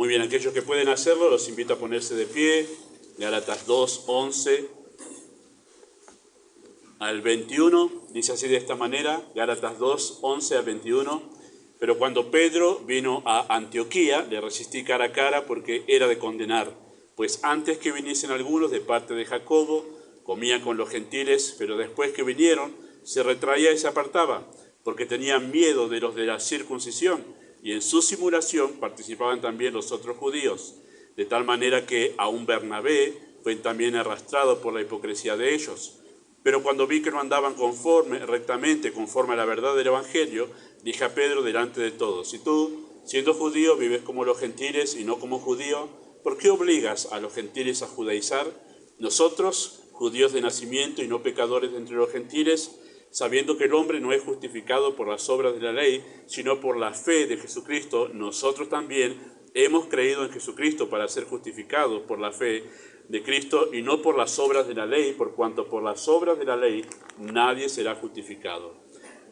Muy bien, aquellos que pueden hacerlo, los invito a ponerse de pie. Gálatas 2, 11 al 21, dice así de esta manera, Gálatas 2, 11 al 21. Pero cuando Pedro vino a Antioquía, le resistí cara a cara porque era de condenar, pues antes que viniesen algunos de parte de Jacobo, comía con los gentiles, pero después que vinieron, se retraía y se apartaba, porque tenían miedo de los de la circuncisión, y en su simulación participaban también los otros judíos, de tal manera que aun Bernabé fue también arrastrado por la hipocresía de ellos. Pero cuando vi que no andaban rectamente conforme a la verdad del Evangelio, dije a Pedro delante de todos: si tú, siendo judío, vives como los gentiles y no como judío, ¿por qué obligas a los gentiles a judaizar? Nosotros, judíos de nacimiento y no pecadores de entre los gentiles, sabiendo que el hombre no es justificado por las obras de la ley, sino por la fe de Jesucristo, nosotros también hemos creído en Jesucristo para ser justificados por la fe de Cristo y no por las obras de la ley, por cuanto por las obras de la ley nadie será justificado.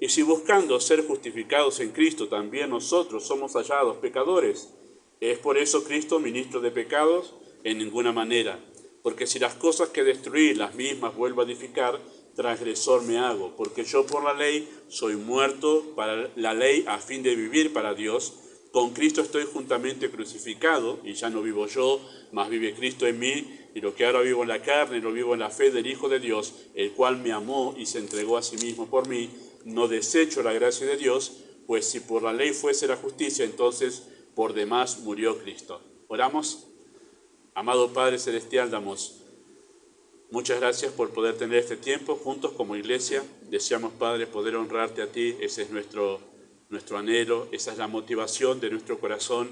Y si buscando ser justificados en Cristo también nosotros somos hallados pecadores, ¿es por eso Cristo ministro de pecados? En ninguna manera, porque si las cosas que destruí las mismas vuelvo a edificar, transgresor me hago, porque yo por la ley soy muerto para la ley a fin de vivir para Dios. Con Cristo estoy juntamente crucificado, y ya no vivo yo, mas vive Cristo en mí, y lo que ahora vivo en la carne, lo vivo en la fe del Hijo de Dios, el cual me amó y se entregó a sí mismo por mí. No desecho la gracia de Dios, pues si por la ley fuese la justicia, entonces por demás murió Cristo. Oramos. Amado Padre Celestial, damos muchas gracias por poder tener este tiempo juntos como iglesia. Deseamos, Padre, poder honrarte a ti. Ese es nuestro anhelo, esa es la motivación de nuestro corazón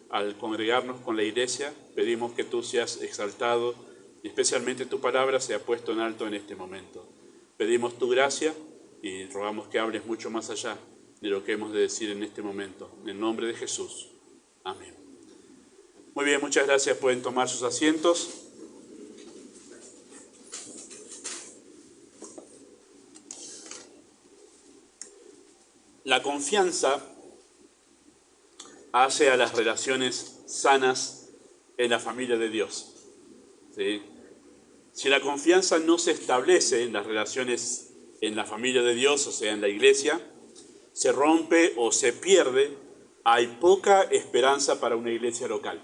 al congregarnos con la iglesia. Pedimos que tú seas exaltado y especialmente tu palabra sea puesto en alto en este momento. Pedimos tu gracia y rogamos que hables mucho más allá de lo que hemos de decir en este momento. En el nombre de Jesús. Amén. Muy bien, muchas gracias. Pueden tomar sus asientos. La confianza hace a las relaciones sanas en la familia de Dios. ¿Sí? Si la confianza no se establece en las relaciones en la familia de Dios, o sea, en la iglesia, se rompe o se pierde, hay poca esperanza para una iglesia local.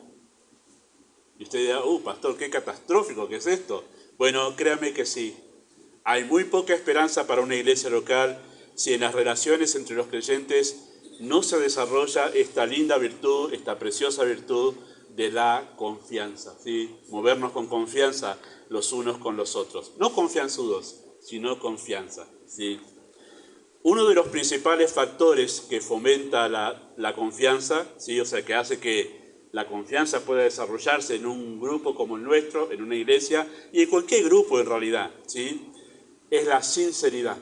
Y usted dirá: pastor, qué catastrófico que es esto. Bueno, créame que sí. Hay muy poca esperanza para una iglesia local si en las relaciones entre los creyentes no se desarrolla esta linda virtud, esta preciosa virtud de la confianza, ¿sí? Movernos con confianza los unos con los otros. No confianzudos, sino confianza, ¿sí? Uno de los principales factores que fomenta la confianza, ¿sí? O sea, que hace que la confianza pueda desarrollarse en un grupo como el nuestro, en una iglesia y en cualquier grupo en realidad, ¿sí? Es la sinceridad.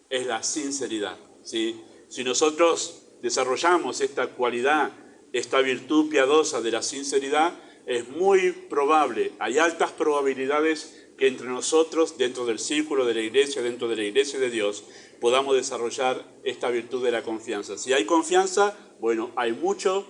Es la sinceridad, ¿sí? Si nosotros desarrollamos esta cualidad, esta virtud piadosa de la sinceridad, es muy probable, hay altas probabilidades que entre nosotros, dentro del círculo de la iglesia, dentro de la iglesia de Dios, podamos desarrollar esta virtud de la confianza. Si hay confianza, bueno, hay mucho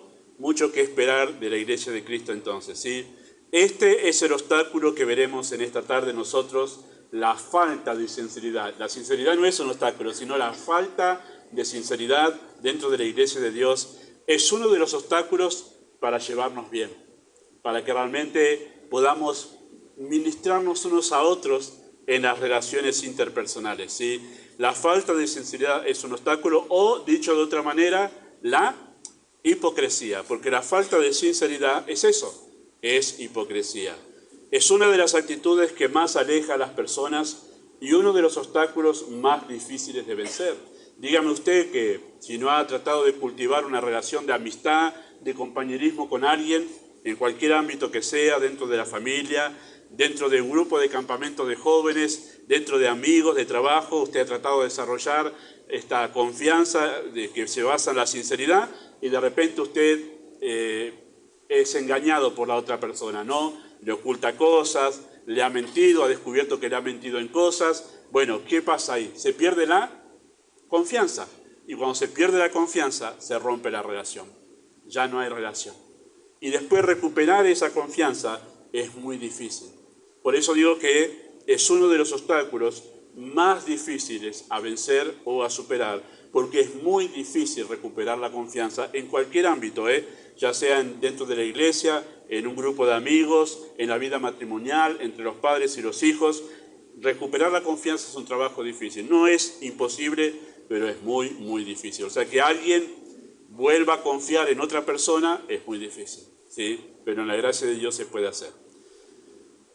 que esperar de la iglesia de Cristo entonces, ¿sí? Este es el obstáculo que veremos en esta tarde nosotros, la falta de sinceridad. La sinceridad no es un obstáculo, sino la falta de sinceridad dentro de la iglesia de Dios es uno de los obstáculos para llevarnos bien, para que realmente podamos ministrarnos unos a otros en las relaciones interpersonales, ¿sí? La falta de sinceridad es un obstáculo, o dicho de otra manera, la hipocresía, porque la falta de sinceridad es eso, es hipocresía. Es una de las actitudes que más aleja a las personas y uno de los obstáculos más difíciles de vencer. Dígame usted que si no ha tratado de cultivar una relación de amistad, de compañerismo con alguien, en cualquier ámbito que sea, dentro de la familia, dentro de un grupo de campamento de jóvenes, dentro de amigos, de trabajo, usted ha tratado de desarrollar esta confianza de que se basa en la sinceridad y de repente usted es engañado por la otra persona, ¿no? Le oculta cosas, le ha mentido, ha descubierto que le ha mentido en cosas. Bueno, ¿qué pasa ahí? Se pierde la confianza. Y cuando se pierde la confianza, se rompe la relación. Ya no hay relación. y después recuperar esa confianza es muy difícil. Por eso digo que es uno de los obstáculos más difíciles a vencer o a superar, porque es muy difícil recuperar la confianza en cualquier ámbito, ya sea dentro de la iglesia, en un grupo de amigos, en la vida matrimonial, entre los padres y los hijos. Recuperar la confianza es un trabajo difícil. No es imposible, pero es muy, muy difícil. O sea, que alguien vuelva a confiar en otra persona es muy difícil, ¿sí? Pero en la gracia de Dios se puede hacer.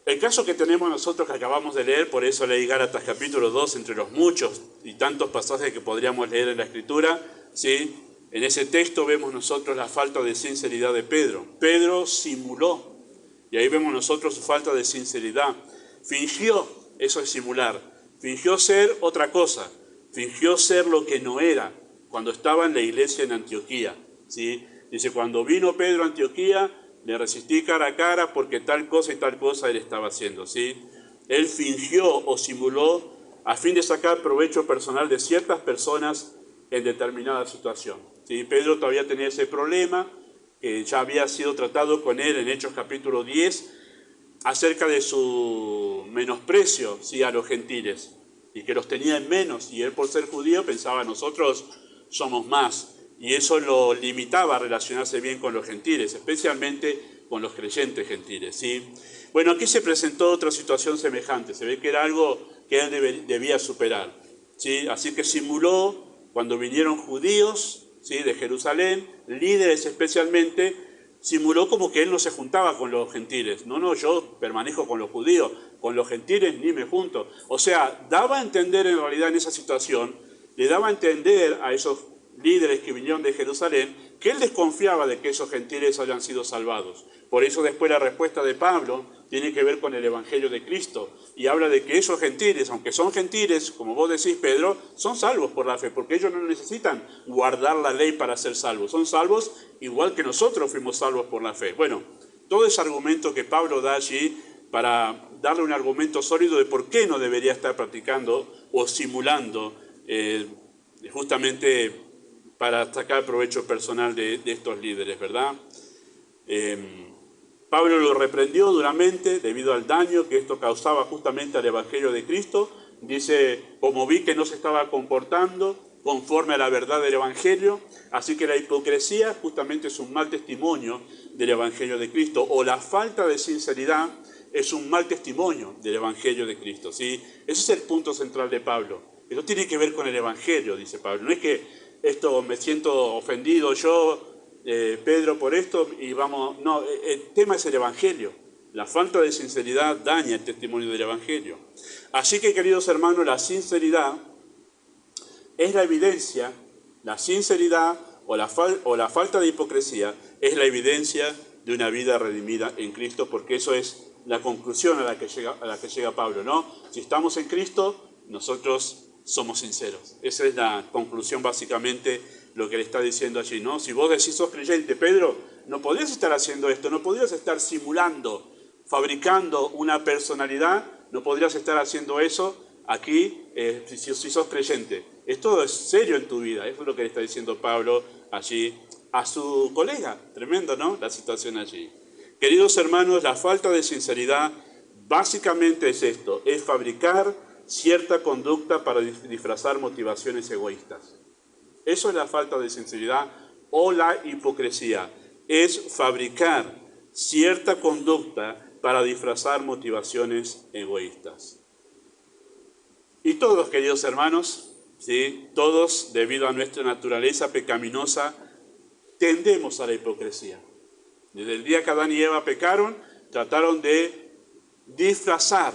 El caso que tenemos nosotros que acabamos de leer, por eso leí Gálatas capítulo 2, entre los muchos y tantos pasajes que podríamos leer en la Escritura, ¿sí? En ese texto vemos nosotros la falta de sinceridad de Pedro. Pedro simuló, y ahí vemos nosotros su falta de sinceridad. Fingió, eso es simular, fingió ser otra cosa, fingió ser lo que no era cuando estaba en la iglesia en Antioquía, ¿sí? Dice, cuando vino Pedro a Antioquía, le resistí cara a cara porque tal cosa y tal cosa él estaba haciendo, ¿sí? Él fingió o simuló a fin de sacar provecho personal de ciertas personas en determinada situación, ¿sí? Pedro todavía tenía ese problema que ya había sido tratado con él en Hechos capítulo 10 acerca de su menosprecio, ¿sí? A los gentiles y que los tenía en menos, y él por ser judío pensaba nosotros somos más. Y eso lo limitaba a relacionarse bien con los gentiles, especialmente con los creyentes gentiles, ¿sí? Bueno, aquí se presentó otra situación semejante. Se ve que era algo que él debía superar, ¿sí? Así que simuló cuando vinieron judíos, ¿sí? De Jerusalén, líderes especialmente, simuló como que él no se juntaba con los gentiles. No, yo permanezco con los judíos, con los gentiles ni me junto. O sea, daba a entender en realidad en esa situación, le daba a entender a esos líderes que vinieron de Jerusalén, que él desconfiaba de que esos gentiles hayan sido salvados. Por eso después la respuesta de Pablo tiene que ver con el Evangelio de Cristo, y habla de que esos gentiles, aunque son gentiles, como vos decís, Pedro, son salvos por la fe, porque ellos no necesitan guardar la ley para ser salvos, son salvos igual que nosotros fuimos salvos por la fe. Bueno, todo ese argumento que Pablo da allí para darle un argumento sólido de por qué no debería estar practicando o simulando justamente para sacar provecho personal de estos líderes, ¿verdad? Pablo lo reprendió duramente debido al daño que esto causaba justamente al Evangelio de Cristo. Dice, como vi que no se estaba comportando conforme a la verdad del Evangelio, así que la hipocresía justamente es un mal testimonio del Evangelio de Cristo, o la falta de sinceridad es un mal testimonio del Evangelio de Cristo, ¿sí? Ese es el punto central de Pablo. Eso tiene que ver con el Evangelio, dice Pablo. No es que esto me siento ofendido yo, Pedro, por esto, y vamos... No, el tema es el Evangelio. La falta de sinceridad daña el testimonio del Evangelio. Así que, queridos hermanos, la sinceridad es la evidencia, la sinceridad o la falta de hipocresía es la evidencia de una vida redimida en Cristo, porque eso es la conclusión a la que llega Pablo, ¿no? Si estamos en Cristo, nosotros somos sinceros. Esa es la conclusión, básicamente, lo que le está diciendo allí, ¿no? Si vos decís sos creyente, Pedro, no podrías estar haciendo esto, no podrías estar simulando, fabricando una personalidad, no podrías estar haciendo eso aquí si sos creyente. Esto es serio en tu vida, eso es lo que le está diciendo Pablo allí a su colega. Tremendo, ¿no? La situación allí. Queridos hermanos, la falta de sinceridad básicamente es esto, es fabricar cierta conducta para disfrazar motivaciones egoístas. Eso es la falta de sinceridad o la hipocresía. Es fabricar cierta conducta para disfrazar motivaciones egoístas. Y todos, queridos hermanos, ¿sí? Todos, debido a nuestra naturaleza pecaminosa, tendemos a la hipocresía. Desde el día que Adán y Eva pecaron, trataron de disfrazar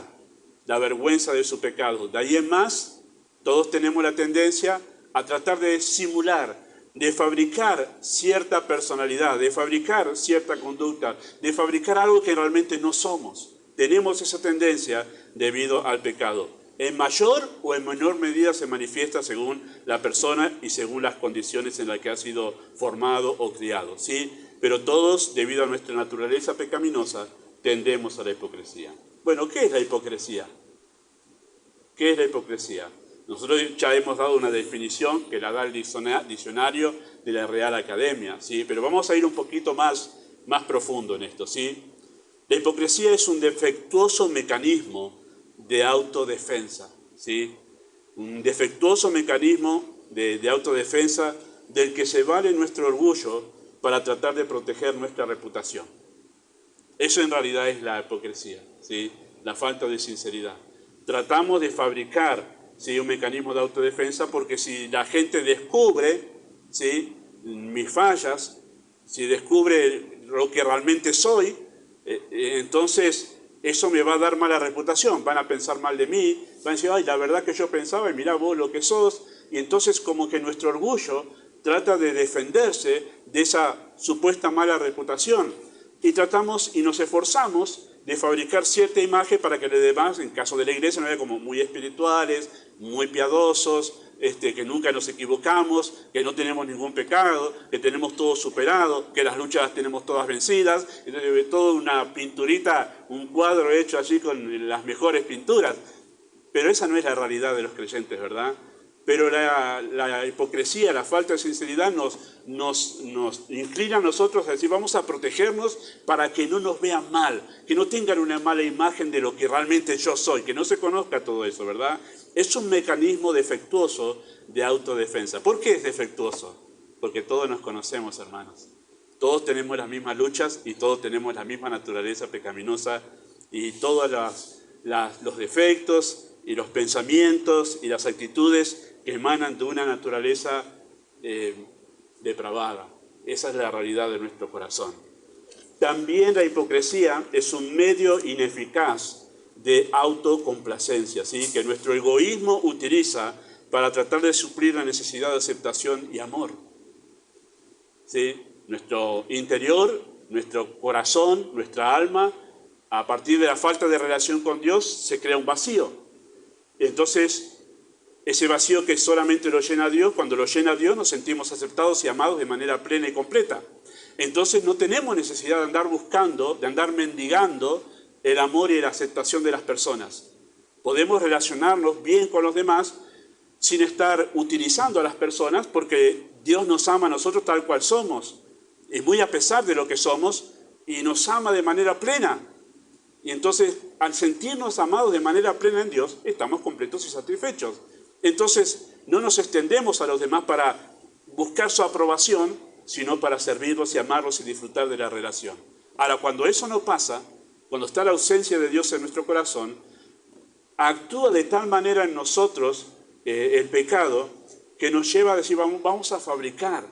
la vergüenza de su pecado. De ahí en más, todos tenemos la tendencia a tratar de simular, de fabricar cierta personalidad, de fabricar cierta conducta, de fabricar algo que realmente no somos. Tenemos esa tendencia debido al pecado. En mayor o en menor medida se manifiesta según la persona y según las condiciones en las que ha sido formado o criado, ¿sí? Pero todos, debido a nuestra naturaleza pecaminosa, tendemos a la hipocresía. Bueno, ¿qué es la hipocresía? ¿Qué es la hipocresía? Nosotros ya hemos dado una definición que la da el diccionario de la Real Academia, ¿sí? Pero vamos a ir un poquito más más profundo en esto, ¿sí? La hipocresía es un defectuoso mecanismo de autodefensa, ¿sí? Un defectuoso mecanismo de autodefensa del que se vale nuestro orgullo para tratar de proteger nuestra reputación. Eso en realidad es la hipocresía, ¿sí? La falta de sinceridad. Tratamos de fabricar, ¿sí?, un mecanismo de autodefensa porque si la gente descubre, ¿sí?, mis fallas, si descubre lo que realmente soy, entonces eso me va a dar mala reputación, van a pensar mal de mí, van a decir, ay, la verdad que yo pensaba y mirá vos lo que sos, y entonces como que nuestro orgullo trata de defenderse de esa supuesta mala reputación. Y tratamos y nos esforzamos de fabricar cierta imagen para que los demás, en caso de la iglesia, nos vean como muy espirituales, muy piadosos, que nunca nos equivocamos, que no tenemos ningún pecado, que tenemos todo superado, que las luchas las tenemos todas vencidas. Entonces, toda una pinturita, un cuadro hecho allí con las mejores pinturas. Pero esa no es la realidad de los creyentes, ¿verdad? Pero la hipocresía, la falta de sinceridad nos inclina a nosotros a decir, vamos a protegernos para que no nos vean mal, que no tengan una mala imagen de lo que realmente yo soy, que no se conozca todo eso, ¿verdad? Es un mecanismo defectuoso de autodefensa. ¿Por qué es defectuoso? Porque todos nos conocemos, hermanos. Todos tenemos las mismas luchas y todos tenemos la misma naturaleza pecaminosa y todos los defectos y los pensamientos y las actitudes que emanan de una naturaleza depravada. Esa es la realidad de nuestro corazón. También la hipocresía es un medio ineficaz de autocomplacencia, ¿sí?, que nuestro egoísmo utiliza para tratar de suplir la necesidad de aceptación y amor. ¿Sí? Nuestro interior, nuestro corazón, nuestra alma, a partir de la falta de relación con Dios, se crea un vacío. Entonces, ese vacío que solamente lo llena Dios, cuando lo llena Dios nos sentimos aceptados y amados de manera plena y completa. Entonces no tenemos necesidad de andar buscando, de andar mendigando el amor y la aceptación de las personas. Podemos relacionarnos bien con los demás sin estar utilizando a las personas porque Dios nos ama a nosotros tal cual somos. Y muy a pesar de lo que somos y nos ama de manera plena. Y entonces, al sentirnos amados de manera plena en Dios, estamos completos y satisfechos. Entonces, no nos extendemos a los demás para buscar su aprobación, sino para servirlos y amarlos y disfrutar de la relación. Ahora, cuando eso no pasa, cuando está la ausencia de Dios en nuestro corazón, actúa de tal manera en nosotros el pecado que nos lleva a decir, vamos a fabricar,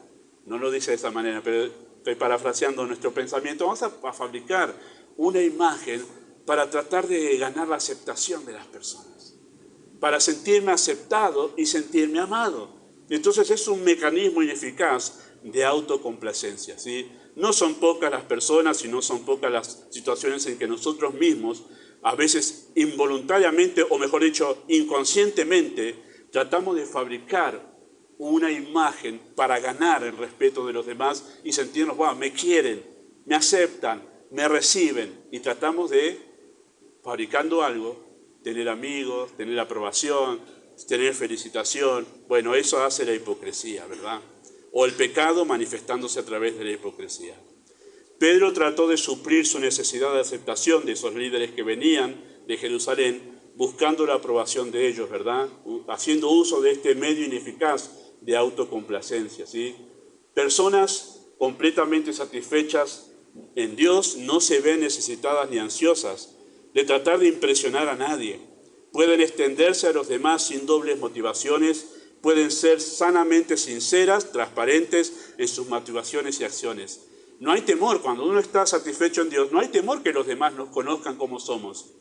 no lo dice de esa manera, pero estoy parafraseando nuestro pensamiento, vamos a fabricar una imagen para tratar de ganar la aceptación de las personas, para sentirme aceptado y sentirme amado. Entonces es un mecanismo ineficaz de autocomplacencia, ¿sí? No son pocas las personas y no son pocas las situaciones en que nosotros mismos, a veces involuntariamente o mejor dicho inconscientemente, tratamos de fabricar una imagen para ganar el respeto de los demás y sentirnos, wow, me quieren, me aceptan, me reciben, y tratamos de, fabricando algo, tener amigos, tener aprobación, tener felicitación. Bueno, eso hace la hipocresía, ¿verdad? O el pecado manifestándose a través de la hipocresía. Pedro trató de suplir su necesidad de aceptación de esos líderes que venían de Jerusalén, buscando la aprobación de ellos, ¿verdad? Haciendo uso de este medio ineficaz de autocomplacencia, ¿sí? Personas completamente satisfechas en Dios no se ven necesitadas ni ansiosas de tratar de impresionar a nadie. Pueden extenderse a los demás sin dobles motivaciones, pueden ser sanamente sinceras, transparentes en sus motivaciones y acciones. No hay temor, cuando uno está satisfecho en Dios, no hay temor que los demás nos conozcan como somos.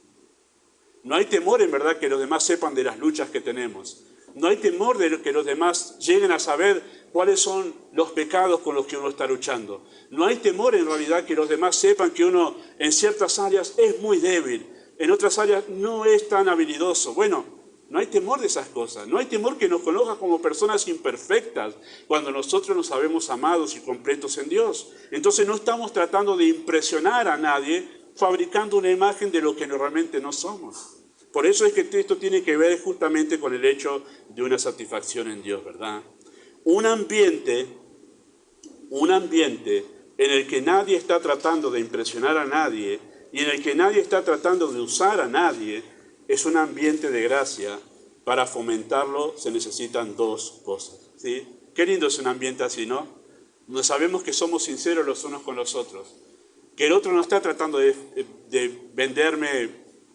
No hay temor en verdad que los demás sepan de las luchas que tenemos. No hay temor de que los demás lleguen a saber cuáles son los pecados con los que uno está luchando. No hay temor en realidad que los demás sepan que uno en ciertas áreas es muy débil, en otras áreas no es tan habilidoso. Bueno, no hay temor de esas cosas. No hay temor que nos conozcan como personas imperfectas cuando nosotros nos sabemos amados y completos en Dios. Entonces no estamos tratando de impresionar a nadie fabricando una imagen de lo que realmente no somos. Por eso es que esto tiene que ver justamente con el hecho de una satisfacción en Dios, ¿verdad? Un ambiente en el que nadie está tratando de impresionar a nadie y en el que nadie está tratando de usar a nadie, es un ambiente de gracia. Para fomentarlo se necesitan dos cosas, ¿sí? Qué lindo es un ambiente así, ¿no? Donde sabemos que somos sinceros los unos con los otros. Que el otro no está tratando de venderme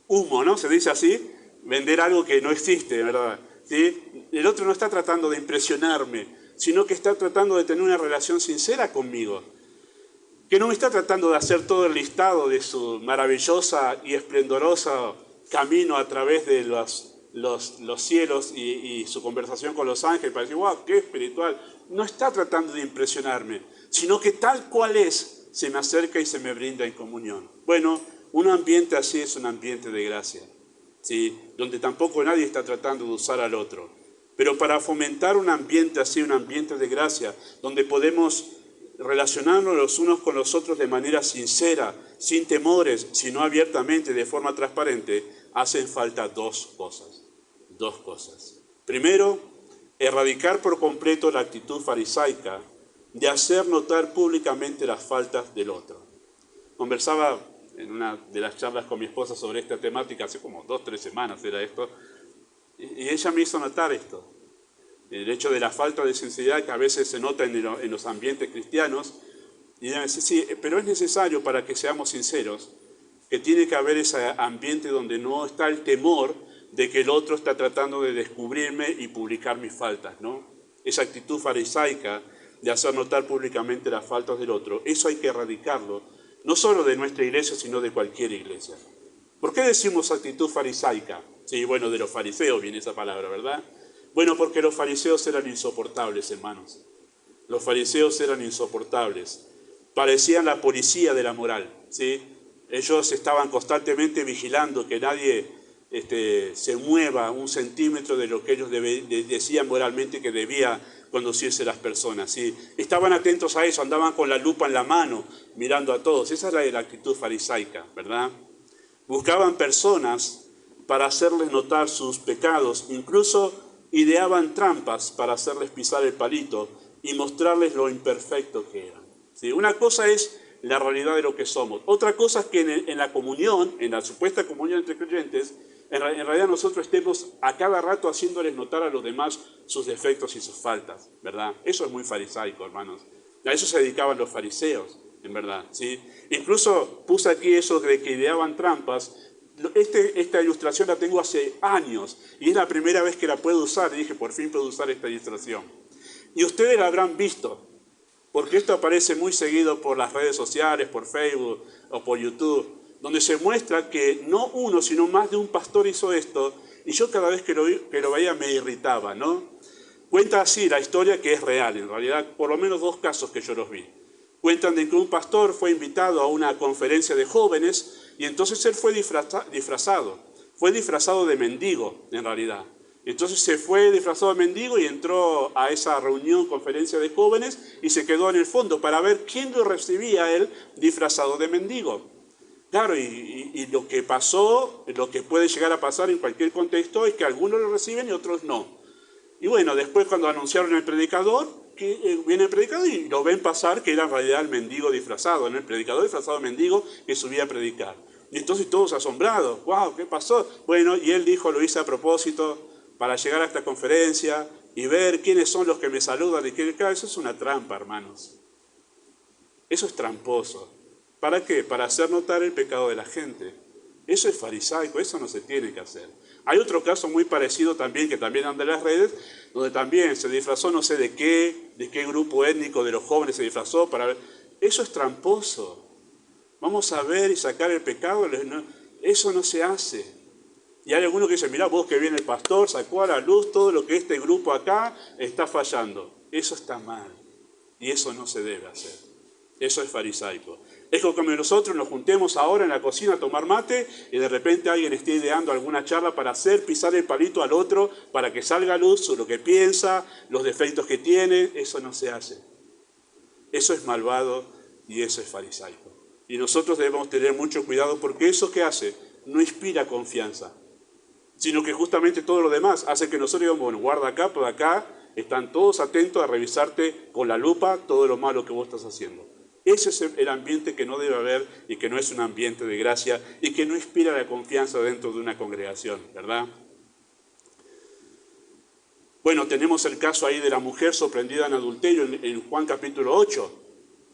humo, ¿no? Se dice así, vender algo que no existe, ¿verdad? ¿Sí? El otro no está tratando de impresionarme, sino que está tratando de tener una relación sincera conmigo. Que no me está tratando de hacer todo el listado de su maravillosa y esplendorosa camino a través de los cielos y su conversación con los ángeles para decir, wow, qué espiritual. No está tratando de impresionarme, sino que tal cual es, se me acerca y se me brinda en comunión. Bueno, un ambiente así es un ambiente de gracia, ¿sí? Donde tampoco nadie está tratando de usar al otro. Pero para fomentar un ambiente así, un ambiente de gracia, donde podemos relacionarnos los unos con los otros de manera sincera, sin temores, sino abiertamente, de forma transparente, hacen falta dos cosas. Dos cosas. Primero, erradicar por completo la actitud farisaica de hacer notar públicamente las faltas del otro. Conversaba en una de las charlas con mi esposa sobre esta temática, hace como 2 o 3 semanas era esto, y ella me hizo notar esto. El hecho de la falta de sinceridad que a veces se nota en los ambientes cristianos, y ella me dice, sí, pero es necesario para que seamos sinceros, que tiene que haber ese ambiente donde no está el temor de que el otro está tratando de descubrirme y publicar mis faltas, ¿no? Esa actitud farisaica de hacer notar públicamente las faltas del otro, eso hay que erradicarlo, no solo de nuestra iglesia, sino de cualquier iglesia. ¿Por qué decimos actitud farisaica? Sí, bueno, de los fariseos viene esa palabra, ¿verdad? Bueno, porque los fariseos eran insoportables, hermanos. Los fariseos eran insoportables. Parecían la policía de la moral, ¿sí? Ellos estaban constantemente vigilando que nadie se mueva 1 centímetro de lo que ellos decían moralmente que debía conducirse las personas, ¿sí? Estaban atentos a eso, andaban con la lupa en la mano, mirando a todos. Esa es la actitud farisaica, ¿verdad? Buscaban personas para hacerles notar sus pecados, incluso ideaban trampas para hacerles pisar el palito y mostrarles lo imperfecto que eran, ¿sí? Una cosa es la realidad de lo que somos. Otra cosa es que en la comunión, en la supuesta comunión entre creyentes, en realidad nosotros estemos a cada rato haciéndoles notar a los demás sus defectos y sus faltas, ¿verdad? Eso es muy farisaico, hermanos. A eso se dedicaban los fariseos, en verdad, ¿sí? Incluso puse aquí eso de que ideaban trampas. Esta ilustración la tengo hace años y es la primera vez que la puedo usar. Y dije, por fin puedo usar esta ilustración. Y ustedes la habrán visto, porque esto aparece muy seguido por las redes sociales, por Facebook o por YouTube, donde se muestra que no uno, sino más de un pastor hizo esto, y yo cada vez que lo veía me irritaba, ¿no? Cuenta así la historia, que es real, en realidad, por lo menos 2 casos que yo los vi. Cuentan de que un pastor fue invitado a una conferencia de jóvenes, y entonces él fue disfrazado de mendigo, en realidad. Entonces se fue disfrazado de mendigo y entró a esa reunión, conferencia de jóvenes, y se quedó en el fondo para ver quién lo recibía a él disfrazado de mendigo. Claro, y lo que pasó, lo que puede llegar a pasar en cualquier contexto, es que algunos lo reciben y otros no. Y bueno, después cuando anunciaron el predicador, viene el predicador y lo ven pasar, que era en realidad el mendigo disfrazado, ¿no? El predicador disfrazado de mendigo que subía a predicar. Y entonces todos asombrados, wow, ¿qué pasó? Bueno, y él dijo, lo hice a propósito para llegar a esta conferencia y ver quiénes son los que me saludan. Y claro, eso es una trampa, hermanos. Eso es tramposo. ¿Para qué? Para hacer notar el pecado de la gente. Eso es farisaico, eso no se tiene que hacer. Hay otro caso muy parecido también, que también anda en las redes, donde también se disfrazó, no sé de qué grupo étnico de los jóvenes se disfrazó para ver. Eso es tramposo. Vamos a ver y sacar el pecado. Eso no se hace. Y hay algunos que dicen, mirá, vos que viene el pastor, sacó a la luz todo lo que este grupo acá está fallando. Eso está mal. Y eso no se debe hacer. Eso es farisaico. Es como que nosotros nos juntemos ahora en la cocina a tomar mate y de repente alguien esté ideando alguna charla para hacer pisar el palito al otro para que salga a luz lo que piensa, los defectos que tiene. Eso no se hace. Eso es malvado y eso es farisaico. Y nosotros debemos tener mucho cuidado porque eso que hace no inspira confianza, sino que justamente todo lo demás hace que nosotros digamos, bueno, guarda acá, por acá, están todos atentos a revisarte con la lupa todo lo malo que vos estás haciendo. Ese es el ambiente que no debe haber y que no es un ambiente de gracia y que no inspira la confianza dentro de una congregación, ¿verdad? Bueno, tenemos el caso ahí de la mujer sorprendida en adulterio en Juan capítulo 8.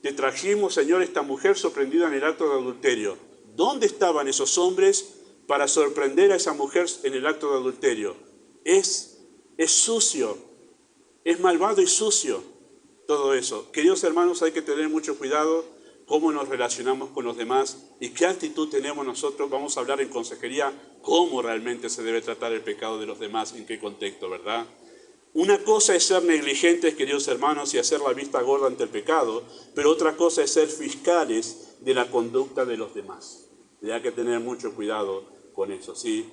Te trajimos, Señor, esta mujer sorprendida en el acto de adulterio. ¿Dónde estaban esos hombres para sorprender a esa mujer en el acto de adulterio? Es sucio, es malvado y sucio todo eso. Queridos hermanos, hay que tener mucho cuidado cómo nos relacionamos con los demás y qué actitud tenemos nosotros. Vamos a hablar en consejería cómo realmente se debe tratar el pecado de los demás, en qué contexto, ¿verdad? Una cosa es ser negligentes, queridos hermanos, y hacer la vista gorda ante el pecado, pero otra cosa es ser fiscales de la conducta de los demás. Y hay que tener mucho cuidado con eso, ¿sí?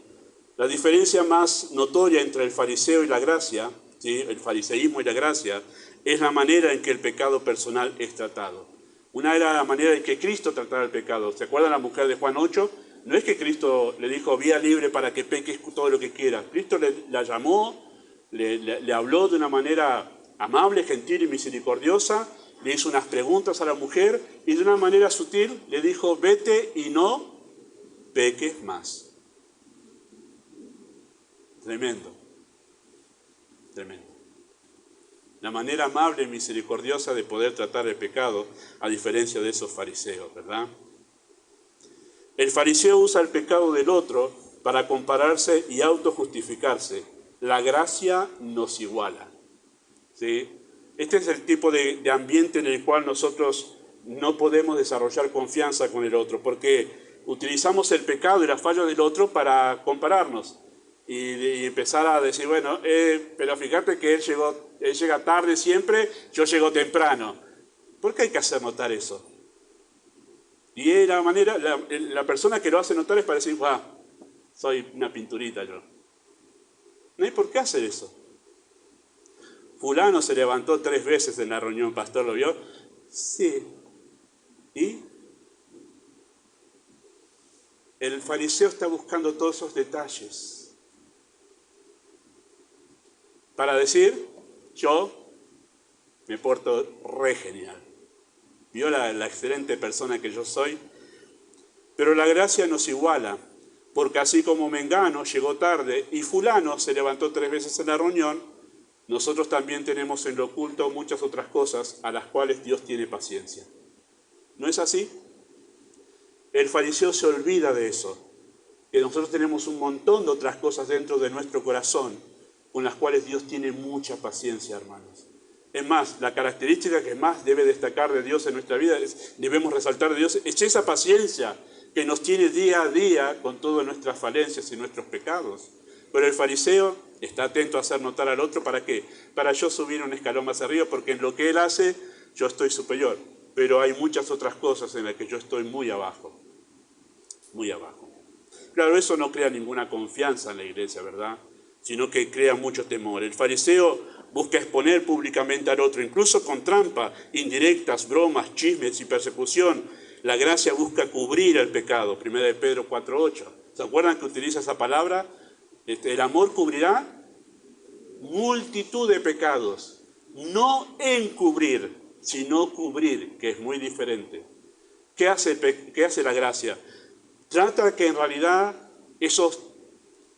La diferencia más notoria entre el fariseo y la gracia, ¿sí?, el fariseísmo y la gracia, es la manera en que el pecado personal es tratado. Una era la manera en que Cristo trataba el pecado. ¿Se acuerdan la mujer de Juan 8? No es que Cristo le dijo, vía libre para que peques todo lo que quieras. Cristo la llamó, le habló de una manera amable, gentil y misericordiosa, le hizo unas preguntas a la mujer y de una manera sutil le dijo, vete y no peques más. Tremendo, tremendo. La manera amable y misericordiosa de poder tratar el pecado, a diferencia de esos fariseos, ¿verdad? El fariseo usa el pecado del otro para compararse y autojustificarse. La gracia nos iguala, ¿sí? Este es el tipo de ambiente en el cual nosotros no podemos desarrollar confianza con el otro, porque utilizamos el pecado y la falla del otro para compararnos y empezar a decir, bueno, pero fíjate que él llega tarde siempre, yo llego temprano. ¿Por qué hay que hacer notar eso? Y la persona que lo hace notar es para decir, soy una pinturita yo. No hay por qué hacer eso. Fulano se levantó 3 veces en la reunión, pastor, ¿lo vio? Sí. ¿Y? El fariseo está buscando todos esos detalles para decir, yo me porto re genial. ¿Vio la excelente persona que yo soy? Pero la gracia nos iguala, porque así como Mengano llegó tarde y fulano se levantó 3 veces en la reunión, nosotros también tenemos en lo oculto muchas otras cosas a las cuales Dios tiene paciencia. ¿No es así? El fariseo se olvida de eso, que nosotros tenemos un montón de otras cosas dentro de nuestro corazón con las cuales Dios tiene mucha paciencia, hermanos. Es más, la característica que más debe destacar de Dios en nuestra vida, debemos resaltar de Dios, es esa paciencia que nos tiene día a día con todas nuestras falencias y nuestros pecados. Pero el fariseo está atento a hacer notar al otro, ¿para qué? Para yo subir un escalón más arriba, porque en lo que él hace, yo estoy superior. Pero hay muchas otras cosas en las que yo estoy muy abajo. Muy abajo. Claro, eso no crea ninguna confianza en la iglesia, ¿verdad? Sino que crea mucho temor. El fariseo busca exponer públicamente al otro, incluso con trampa, indirectas, bromas, chismes y persecución. La gracia busca cubrir el pecado. 1 Pedro 4:8. ¿Se acuerdan que utiliza esa palabra? El amor cubrirá multitud de pecados. No encubrir, sino cubrir, que es muy diferente. ¿Qué hace la gracia? Trata que en realidad esos,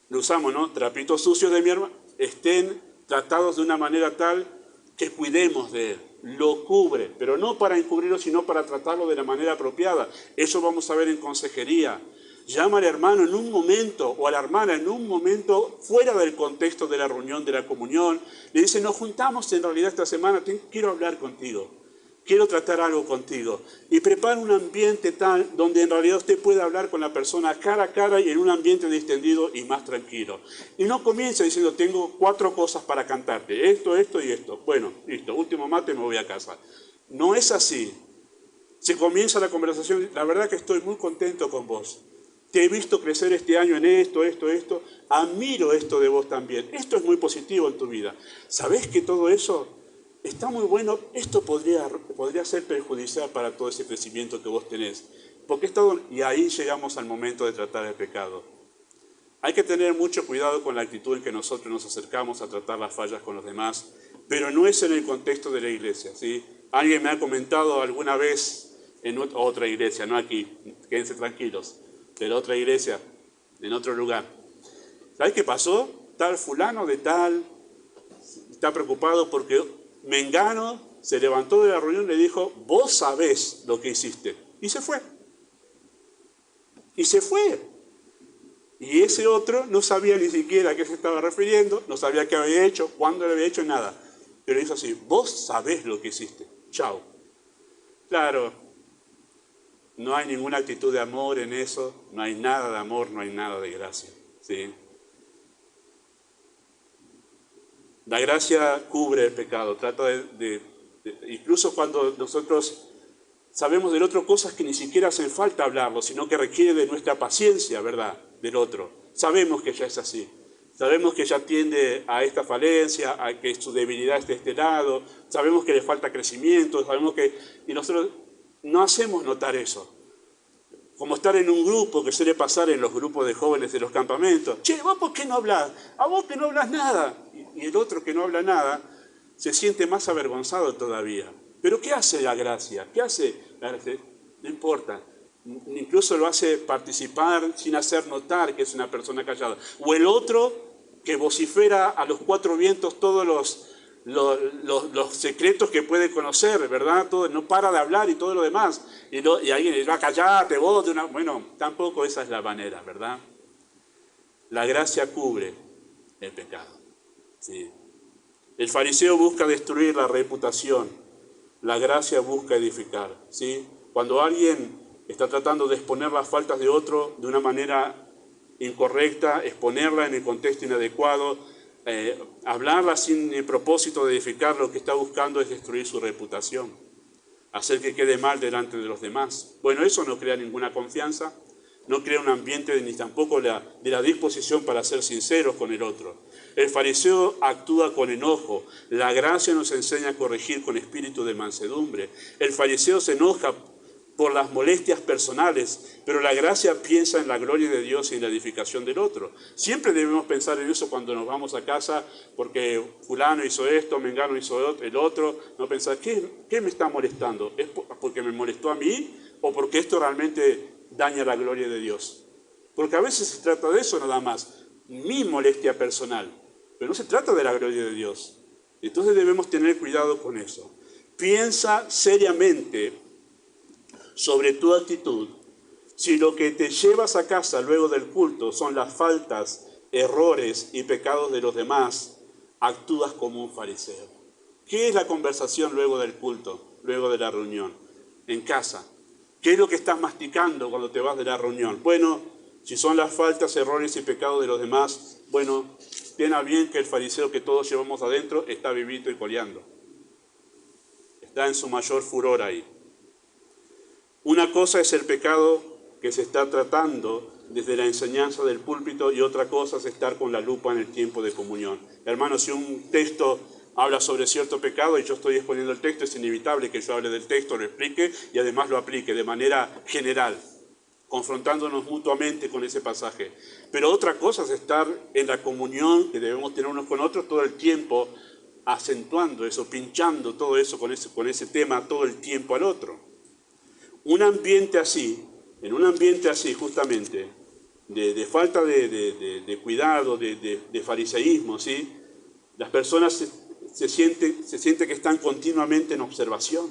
lo usamos, ¿no?, trapitos sucios de mi hermano, estén tratados de una manera tal que cuidemos de él. Lo cubre, pero no para encubrirlo, sino para tratarlo de la manera apropiada. Eso vamos a ver en consejería. Llama al hermano en un momento, o a la hermana en un momento, fuera del contexto de la reunión, de la comunión. Le dice, nos juntamos en realidad esta semana, quiero hablar contigo. Quiero tratar algo contigo. Y prepara un ambiente tal donde en realidad usted pueda hablar con la persona cara a cara y en un ambiente distendido y más tranquilo. Y no comienza diciendo, tengo 4 cosas para cantarte. Esto y esto. Bueno, listo, último mate, me voy a casa. No es así. Se comienza la conversación, la verdad que estoy muy contento con vos. Te he visto crecer este año en esto. Admiro esto de vos también. Esto es muy positivo en tu vida. ¿Sabés que todo eso está muy bueno? Esto podría ser perjudicial para todo ese crecimiento que vos tenés. Y ahí llegamos al momento de tratar el pecado. Hay que tener mucho cuidado con la actitud en que nosotros nos acercamos a tratar las fallas con los demás, pero no es en el contexto de la iglesia, ¿sí? Alguien me ha comentado alguna vez en otra iglesia, no aquí, quédense tranquilos, pero otra iglesia, en otro lugar. ¿Sabes qué pasó? Tal fulano de tal está preocupado porque Mengano se levantó de la reunión y le dijo, vos sabés lo que hiciste. Y se fue. Y se fue. Y ese otro no sabía ni siquiera a qué se estaba refiriendo, no sabía qué había hecho, cuándo le había hecho, nada. Pero hizo así, vos sabés lo que hiciste. Chao. Claro, no hay ninguna actitud de amor en eso, no hay nada de amor, no hay nada de gracia. ¿Sí? La gracia cubre el pecado, trata incluso cuando nosotros sabemos del otro cosas que ni siquiera hacen falta hablarlo, sino que requiere de nuestra paciencia, ¿verdad?, del otro. Sabemos que ya es así. Sabemos que ya tiende a esta falencia, a que su debilidad esté de este lado, sabemos que le falta crecimiento, sabemos que... Y nosotros no hacemos notar eso. Como estar en un grupo que suele pasar en los grupos de jóvenes de los campamentos. Che, ¿vos por qué no hablas? ¿A vos que no hablas nada? Y el otro que no habla nada se siente más avergonzado todavía. ¿Pero qué hace la gracia? ¿Qué hace la gracia? No importa. Incluso lo hace participar sin hacer notar que es una persona callada. O el otro que vocifera a los cuatro vientos todos los secretos que puede conocer, ¿verdad? Todo, no para de hablar y todo lo demás. Y alguien le va a callarte, vos. Bueno, tampoco esa es la manera, ¿verdad? La gracia cubre el pecado. Sí. El fariseo busca destruir la reputación. La gracia busca edificar. ¿Sí? Cuando alguien está tratando de exponer las faltas de otro de una manera incorrecta, exponerla en el contexto inadecuado, hablarla sin el propósito de edificar, lo que está buscando es destruir su reputación, hacer que quede mal delante de los demás. Bueno, eso no crea ninguna confianza, no crea un ambiente ni tampoco de la disposición para ser sinceros con el otro. El fariseo actúa con enojo, la gracia nos enseña a corregir con espíritu de mansedumbre. El fariseo se enoja por las molestias personales, pero la gracia piensa en la gloria de Dios y en la edificación del otro. Siempre debemos pensar en eso cuando nos vamos a casa, porque fulano hizo esto, mengano hizo el otro, no pensar, ¿qué me está molestando? ¿Es porque me molestó a mí o porque esto realmente daña la gloria de Dios? Porque a veces se trata de eso nada más, mi molestia personal, pero no se trata de la gloria de Dios. Entonces debemos tener cuidado con eso. Piensa seriamente sobre tu actitud. Si lo que te llevas a casa luego del culto son las faltas, errores y pecados de los demás, actúas como un fariseo. ¿Qué es la conversación luego del culto, luego de la reunión? En casa. ¿Qué es lo que estás masticando cuando te vas de la reunión? Bueno, si son las faltas, errores y pecados de los demás, bueno, ten a bien que el fariseo que todos llevamos adentro está vivito y coleando. Está en su mayor furor ahí. Una cosa es el pecado que se está tratando desde la enseñanza del púlpito y otra cosa es estar con la lupa en el tiempo de comunión. Hermanos, si un texto habla sobre cierto pecado y yo estoy exponiendo el texto, es inevitable que yo hable del texto, lo explique y además lo aplique de manera general, confrontándonos mutuamente con ese pasaje. Pero otra cosa es estar en la comunión que debemos tener unos con otros todo el tiempo, acentuando eso, pinchando todo eso con ese tema todo el tiempo al otro. En un ambiente así justamente, de falta de cuidado, de fariseísmo, ¿sí? Las personas se sienten que están continuamente en observación.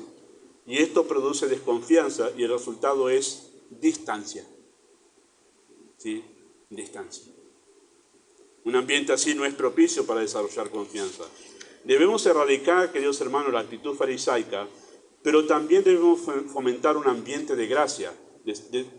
Y esto produce desconfianza y el resultado es distancia. ¿Sí? Distancia. Un ambiente así no es propicio para desarrollar confianza. Debemos erradicar, queridos hermanos, la actitud farisaica, pero también debemos fomentar un ambiente de gracia.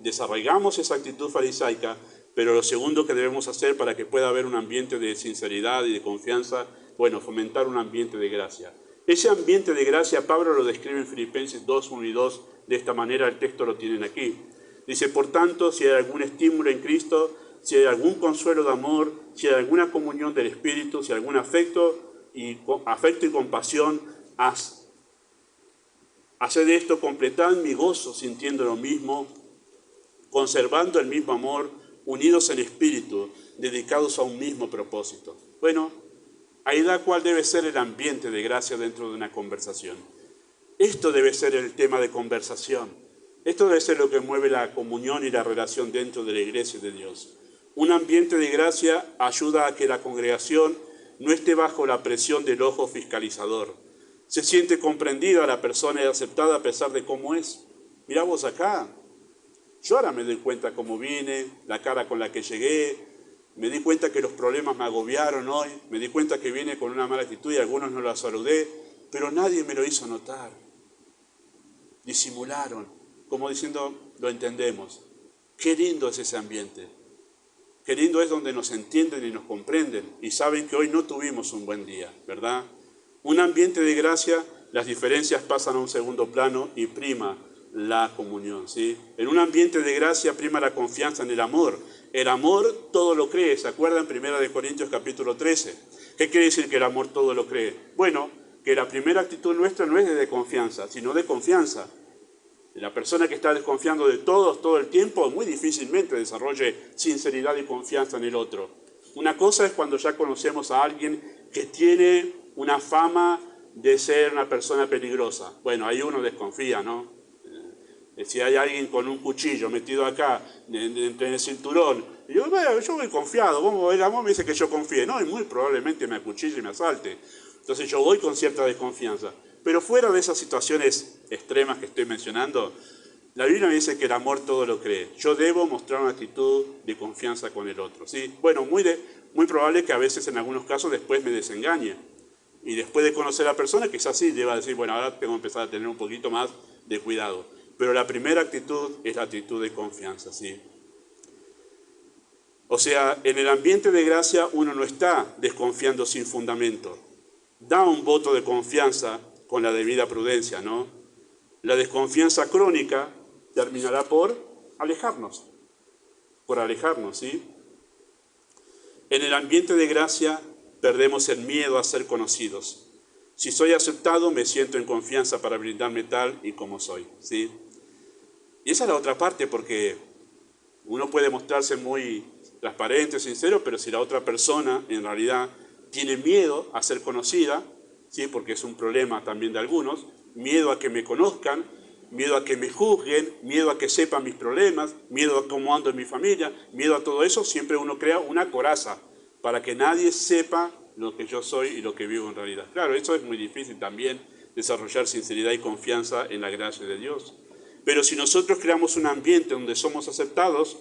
Desarraigamos esa actitud farisaica, pero lo segundo que debemos hacer para que pueda haber un ambiente de sinceridad y de confianza, bueno, fomentar un ambiente de gracia. Ese ambiente de gracia, Pablo lo describe en Filipenses 2, 1 y 2, de esta manera el texto lo tienen aquí. Dice, por tanto, si hay algún estímulo en Cristo, si hay algún consuelo de amor, si hay alguna comunión del Espíritu, si hay algún afecto y compasión, haced esto, completad mi gozo sintiendo lo mismo, conservando el mismo amor, unidos en espíritu, dedicados a un mismo propósito. Bueno, ahí da cuál debe ser el ambiente de gracia dentro de una conversación. Esto debe ser el tema de conversación. Esto debe ser lo que mueve la comunión y la relación dentro de la iglesia de Dios. Un ambiente de gracia ayuda a que la congregación no esté bajo la presión del ojo fiscalizador. Se siente comprendida la persona y aceptada a pesar de cómo es. Mirá vos acá, yo ahora me doy cuenta cómo vine, la cara con la que llegué, me di cuenta que los problemas me agobiaron hoy, me di cuenta que vine con una mala actitud y algunos no la saludé, pero nadie me lo hizo notar. Disimularon, como diciendo, lo entendemos. Qué lindo es ese ambiente. Qué lindo es donde nos entienden y nos comprenden y saben que hoy no tuvimos un buen día, ¿verdad? Un ambiente de gracia, las diferencias pasan a un segundo plano y prima la comunión, ¿sí? En un ambiente de gracia prima la confianza en el amor. El amor todo lo cree, ¿se acuerdan? 1 Corintios capítulo 13. ¿Qué quiere decir que el amor todo lo cree? Bueno, que la primera actitud nuestra no es de desconfianza, sino de confianza. La persona que está desconfiando de todos todo el tiempo muy difícilmente desarrolle sinceridad y confianza en el otro. Una cosa es cuando ya conocemos a alguien que tiene una fama de ser una persona peligrosa. Bueno, ahí uno desconfía, ¿no? Si hay alguien con un cuchillo metido acá, en el cinturón, y yo voy confiado, el amor me dice que yo confíe, no, y muy probablemente me acuchille y me asalte. Entonces yo voy con cierta desconfianza. Pero fuera de esas situaciones extremas que estoy mencionando, la Biblia me dice que el amor todo lo cree. Yo debo mostrar una actitud de confianza con el otro, ¿sí? Bueno, muy probable que a veces en algunos casos después me desengañe. Y después de conocer a la persona, quizás sí deba decir, bueno, ahora tengo que empezar a tener un poquito más de cuidado. Pero la primera actitud es la actitud de confianza, ¿sí? O sea, en el ambiente de gracia uno no está desconfiando sin fundamento. Da un voto de confianza con la debida prudencia, ¿no? La desconfianza crónica terminará por alejarnos, ¿sí? En el ambiente de gracia perdemos el miedo a ser conocidos. Si soy aceptado, me siento en confianza para brindarme tal y como soy, ¿sí? Y esa es la otra parte, porque uno puede mostrarse muy transparente, sincero, pero si la otra persona en realidad tiene miedo a ser conocida, ¿sí? Porque es un problema también de algunos, miedo a que me conozcan, miedo a que me juzguen, miedo a que sepan mis problemas, miedo a cómo ando en mi familia, miedo a todo eso, siempre uno crea una coraza para que nadie sepa lo que yo soy y lo que vivo en realidad. Claro, eso es muy difícil también, desarrollar sinceridad y confianza en la gracia de Dios. Pero si nosotros creamos un ambiente donde somos aceptados,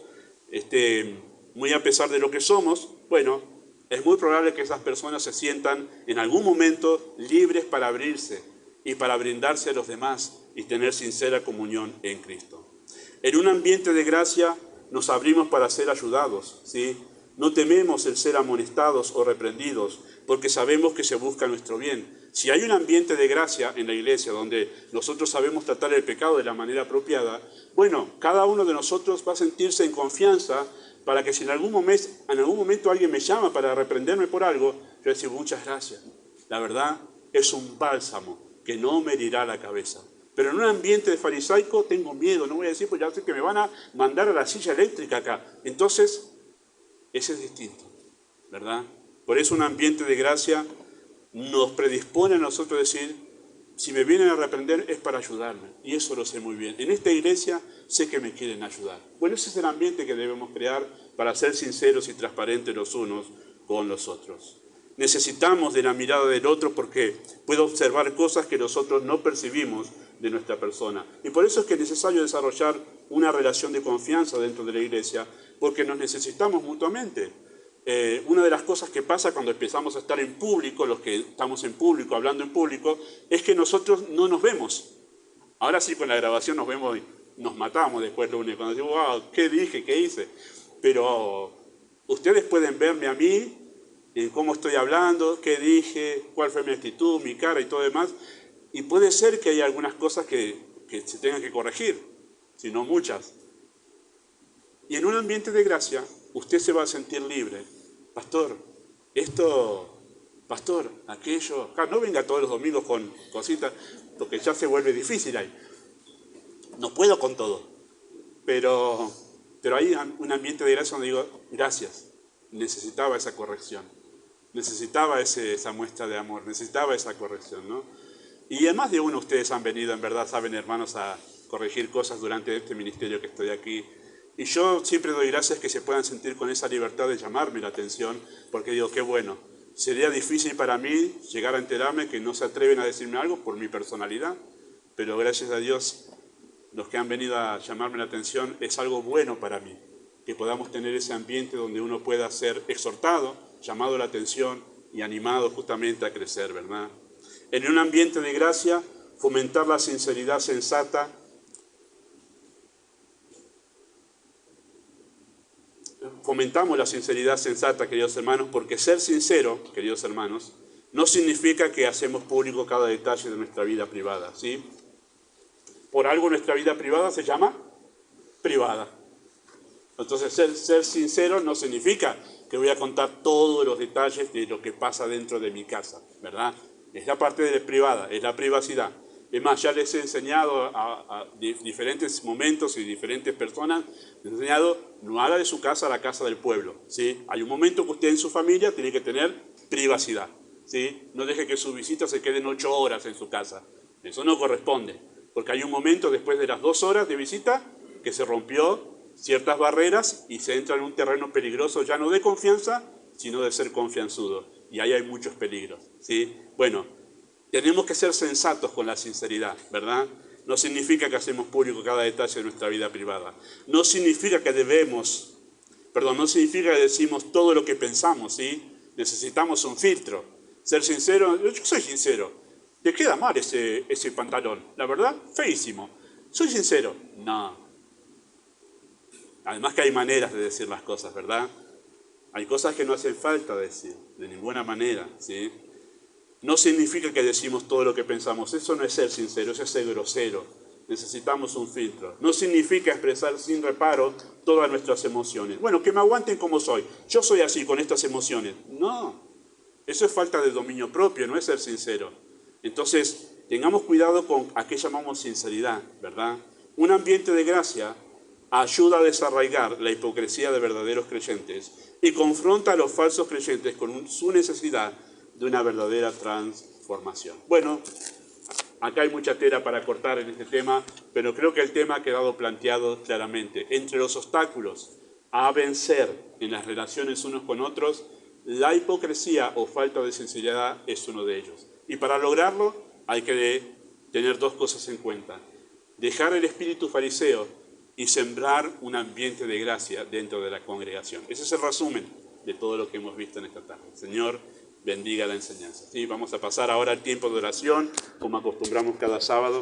muy a pesar de lo que somos, bueno, es muy probable que esas personas se sientan en algún momento libres para abrirse y para brindarse a los demás y tener sincera comunión en Cristo. En un ambiente de gracia nos abrimos para ser ayudados, ¿sí? No tememos el ser amonestados o reprendidos, porque sabemos que se busca nuestro bien. Si hay un ambiente de gracia en la iglesia donde nosotros sabemos tratar el pecado de la manera apropiada, bueno, cada uno de nosotros va a sentirse en confianza para que si en algún momento alguien me llama para reprenderme por algo, yo decir muchas gracias. La verdad es un bálsamo que no me herirá la cabeza. Pero en un ambiente de farisaico tengo miedo, no voy a decir, pues ya sé que me van a mandar a la silla eléctrica acá. Entonces, ese es distinto, ¿verdad? Por eso un ambiente de gracia nos predispone a nosotros a decir, si me vienen a reprender es para ayudarme, y eso lo sé muy bien. En esta iglesia sé que me quieren ayudar. Bueno, ese es el ambiente que debemos crear para ser sinceros y transparentes los unos con los otros. Necesitamos de la mirada del otro porque puede observar cosas que nosotros no percibimos de nuestra persona. Y por eso es que es necesario desarrollar una relación de confianza dentro de la iglesia, porque nos necesitamos mutuamente. Una de las cosas que pasa cuando empezamos a estar en público, los que estamos en público, hablando en público, es que nosotros no nos vemos. Ahora sí, con la grabación nos vemos y nos matamos después lunes, cuando decimos, wow, ¿qué dije? ¿Qué hice? Pero ustedes pueden verme a mí, en cómo estoy hablando, qué dije, cuál fue mi actitud, mi cara y todo demás, y puede ser que haya algunas cosas que se tengan que corregir, si no muchas. Y en un ambiente de gracia, usted se va a sentir libre. Pastor, esto, pastor, aquello. No venga todos los domingos con cositas, porque ya se vuelve difícil ahí. No puedo con todo. Pero hay un ambiente de gracia donde digo, gracias, necesitaba esa corrección. Necesitaba esa muestra de amor, necesitaba esa corrección, ¿no? Y además de uno, ustedes han venido, en verdad, saben, hermanos, a corregir cosas durante este ministerio que estoy aquí. Y yo siempre doy gracias que se puedan sentir con esa libertad de llamarme la atención, porque digo, qué bueno. Sería difícil para mí llegar a enterarme que no se atreven a decirme algo por mi personalidad, pero gracias a Dios, los que han venido a llamarme la atención, es algo bueno para mí, que podamos tener ese ambiente donde uno pueda ser exhortado, llamado la atención y animado justamente a crecer, ¿verdad? En un ambiente de gracia, fomentar la sinceridad sensata. Fomentamos la sinceridad sensata, queridos hermanos, porque ser sincero, queridos hermanos, no significa que hacemos público cada detalle de nuestra vida privada, ¿sí? Por algo nuestra vida privada se llama privada. Entonces, ser sincero no significa que voy a contar todos los detalles de lo que pasa dentro de mi casa, ¿verdad? Es la parte de la privada, es la privacidad. Es más, ya les he enseñado a diferentes momentos y diferentes personas, les he enseñado, no haga de su casa la casa del pueblo, ¿sí? Hay un momento que usted en su familia tiene que tener privacidad, ¿sí? No deje que sus visitas se queden 8 horas en su casa. Eso no corresponde, porque hay un momento después de las 2 horas de visita que se rompió ciertas barreras y se entra en un terreno peligroso, ya no de confianza, sino de ser confianzudo. Y ahí hay muchos peligros, ¿sí? Bueno, tenemos que ser sensatos con la sinceridad, ¿verdad? No significa que hacemos público cada detalle de nuestra vida privada. No significa que no significa que decimos todo lo que pensamos, ¿sí? Necesitamos un filtro. Ser sincero, yo soy sincero. ¿Te queda mal ese pantalón? La verdad, feísimo. Soy sincero. No. Además que hay maneras de decir las cosas, ¿verdad? Hay cosas que no hacen falta decir, de ninguna manera, ¿sí? No significa que decimos todo lo que pensamos. Eso no es ser sincero, eso es ser grosero. Necesitamos un filtro. No significa expresar sin reparo todas nuestras emociones. Bueno, que me aguanten como soy. Yo soy así, con estas emociones. No, eso es falta de dominio propio, no es ser sincero. Entonces, tengamos cuidado con a qué llamamos sinceridad, ¿verdad? Un ambiente de gracia ayuda a desarraigar la hipocresía de verdaderos creyentes y confronta a los falsos creyentes con su necesidad de una verdadera transformación. Bueno, acá hay mucha tela para cortar en este tema, pero creo que el tema ha quedado planteado claramente. Entre los obstáculos a vencer en las relaciones unos con otros, la hipocresía o falta de sinceridad es uno de ellos. Y para lograrlo hay que tener 2 cosas en cuenta. Dejar el espíritu fariseo y sembrar un ambiente de gracia dentro de la congregación. Ese es el resumen de todo lo que hemos visto en esta tarde. Señor, bendiga la enseñanza. Sí, vamos a pasar ahora al tiempo de oración, como acostumbramos cada sábado.